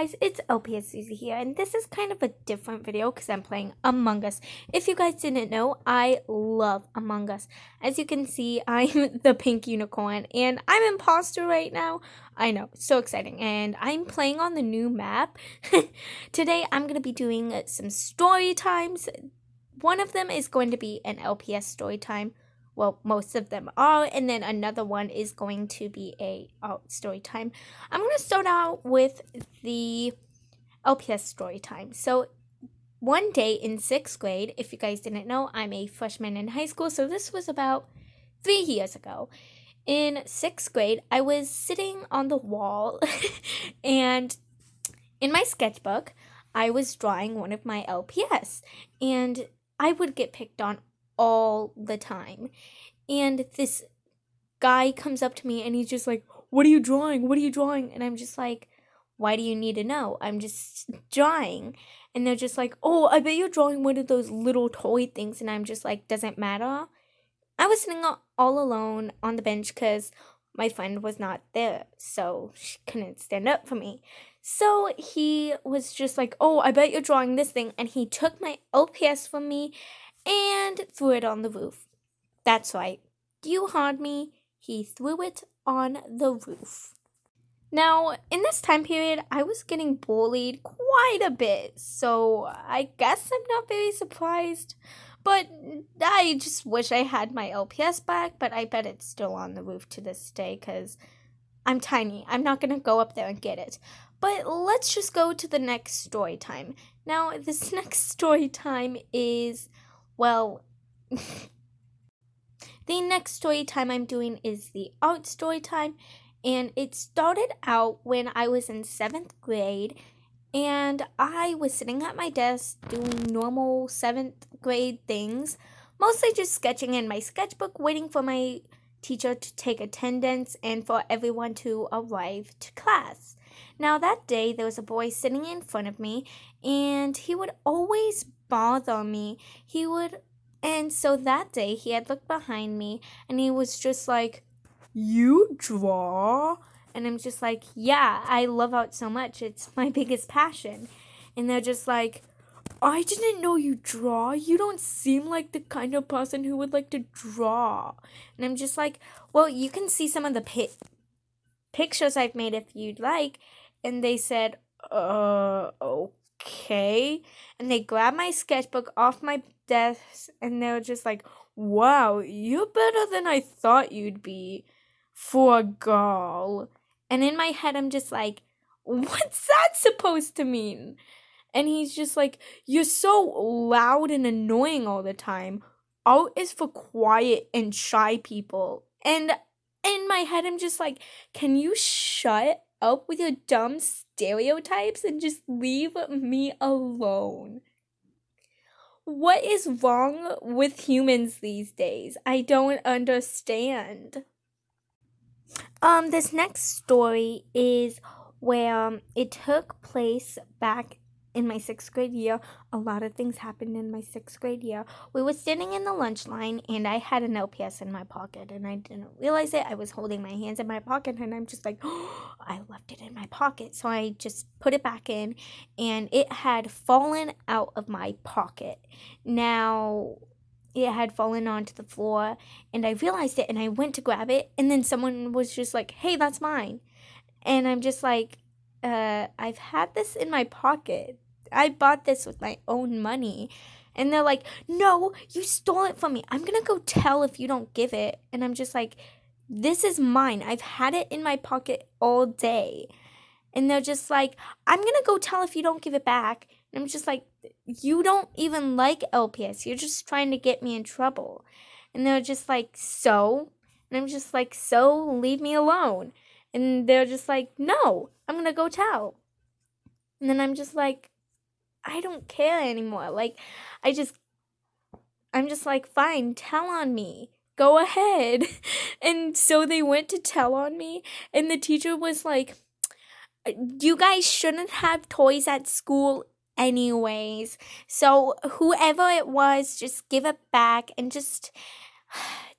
guys, it's LPS Susie here, and this is kind of a different video because I'm playing Among Us. If you guys didn't know, I love Among Us. As you can see, I'm the pink unicorn, and I'm imposter right now. I know, so exciting, and I'm playing on the new map. Today, I'm going to be doing some story times. One of them is going to be an LPS story time. Well, most of them are, and then another one is going to be a story time. I'm going to start out with the LPS story time. So one day in 6th grade, if you guys didn't know, I'm a freshman in high school, so this was about 3 years ago. In 6th grade, I was sitting on the wall and in my sketchbook, I was drawing one of my LPS, and I would get picked on all the time. And this guy comes up to me and he's just like, "What are you drawing? What are you drawing?" And I'm just like, "Why do you need to know? I'm just drawing." And they're just like, "Oh, I bet you're drawing one of those little toy things." And I'm just like, "Doesn't matter." I was sitting all alone on the bench because my friend was not there, so she couldn't stand up for me. So he was just like, "Oh, I bet you're drawing this thing." And he took my LPS from me and threw it on the roof. That's right. You heard me. He threw it on the roof. Now, in this time period, I was getting bullied quite a bit, so I guess I'm not very surprised. But I just wish I had my LPS back, but I bet it's still on the roof to this day because I'm tiny. I'm not going to go up there and get it. But let's just go to the next story time. Now, this next story time is, well, the next story time I'm doing is the art story time. And it started out when I was in 7th grade. And I was sitting at my desk doing normal 7th grade things. Mostly just sketching in my sketchbook, waiting for my teacher to take attendance and for everyone to arrive to class. Now that day, there was a boy sitting in front of me, and he would always bother me. And so that day, he had looked behind me, and he was just like, "You draw?" And I'm just like, "Yeah, I love art so much. It's my biggest passion." And they're just like, "I didn't know you draw. You don't seem like the kind of person who would like to draw." And I'm just like, "Well, you can see some of the pictures I've made if you'd like." And they said, okay. And they grabbed my sketchbook off my desk and they were just like, "Wow, you're better than I thought you'd be for a girl." And in my head, I'm just like, "What's that supposed to mean?" And he's just like, "You're so loud and annoying all the time. Art is for quiet and shy people." And in my head, I'm just like, "Can you shut up with your dumb stereotypes and just leave me alone?" What is wrong with humans these days? I don't understand. This next story is where it took place back in my 6th grade year. A lot of things happened in my 6th grade year. We were standing in the lunch line and I had an LPS in my pocket and I didn't realize it. I was holding my hands in my pocket and I'm just like, "Oh, I left it in my pocket." So I just put it back in and it had fallen out of my pocket. Now, it had fallen onto the floor and I realized it and I went to grab it and then someone was just like, "Hey, that's mine." And I'm just like, I've had this in my pocket. I bought this with my own money." And they're like, "No, you stole it from me. I'm going to go tell if you don't give it." And I'm just like, "This is mine. I've had it in my pocket all day." And they're just like, "I'm going to go tell if you don't give it back." And I'm just like, "You don't even like LPS. You're just trying to get me in trouble." And they're just like, "So?" And I'm just like, "So, leave me alone." And they're just like, "No, I'm going to go tell." And then I'm just like, I don't care anymore. Like, I'm just like, "Fine, tell on me. Go ahead." And so they went to tell on me. And the teacher was like, "You guys shouldn't have toys at school anyways. So whoever it was, just give it back and just,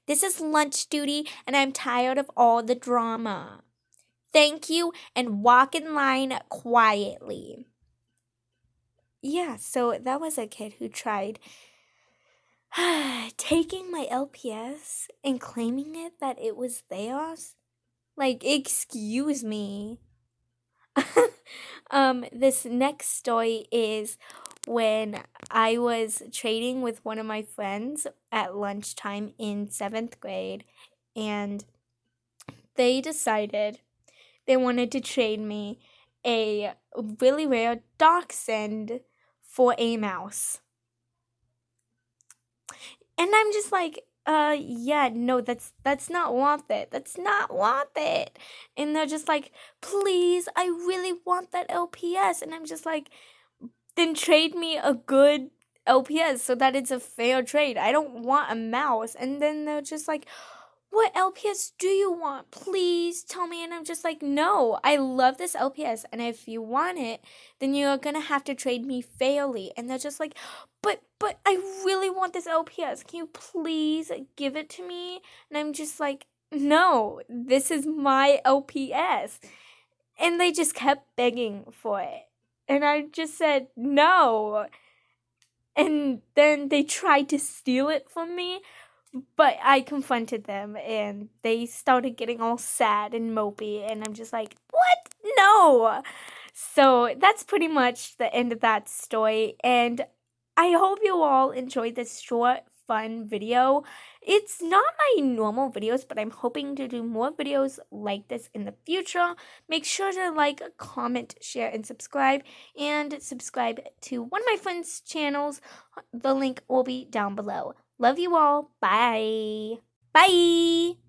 this is lunch duty and I'm tired of all the drama." thank you, and walk in line quietly. Yeah, so that was a kid who tried taking my LPS and claiming it that it was theirs. Like, excuse me. This next story is when I was trading with one of my friends at lunchtime in 7th grade, and they decided they wanted to trade me a really rare dachshund for a mouse. And I'm just like, yeah, no, that's not worth it. That's not worth it. And they're just like, please, I really want that LPS. And I'm just like, then trade me a good LPS so that it's a fair trade. I don't want a mouse. And then they're just like, what LPS do you want? Please tell me. And I'm just like, no, I love this LPS. And if you want it, then you're going to have to trade me fairly. And they're just like, but I really want this LPS. Can you please give it to me? And I'm just like, no, this is my LPS. And they just kept begging for it. And I just said, no. And then they tried to steal it from me, but I confronted them and they started getting all sad and mopey. And I'm just like, what? No. So that's pretty much the end of that story. And I hope you all enjoyed this short, fun video. It's not my normal videos, but I'm hoping to do more videos like this in the future. Make sure to like, comment, share, and subscribe. And subscribe to one of my friends' channels. The link will be down below. Love you all. Bye. Bye.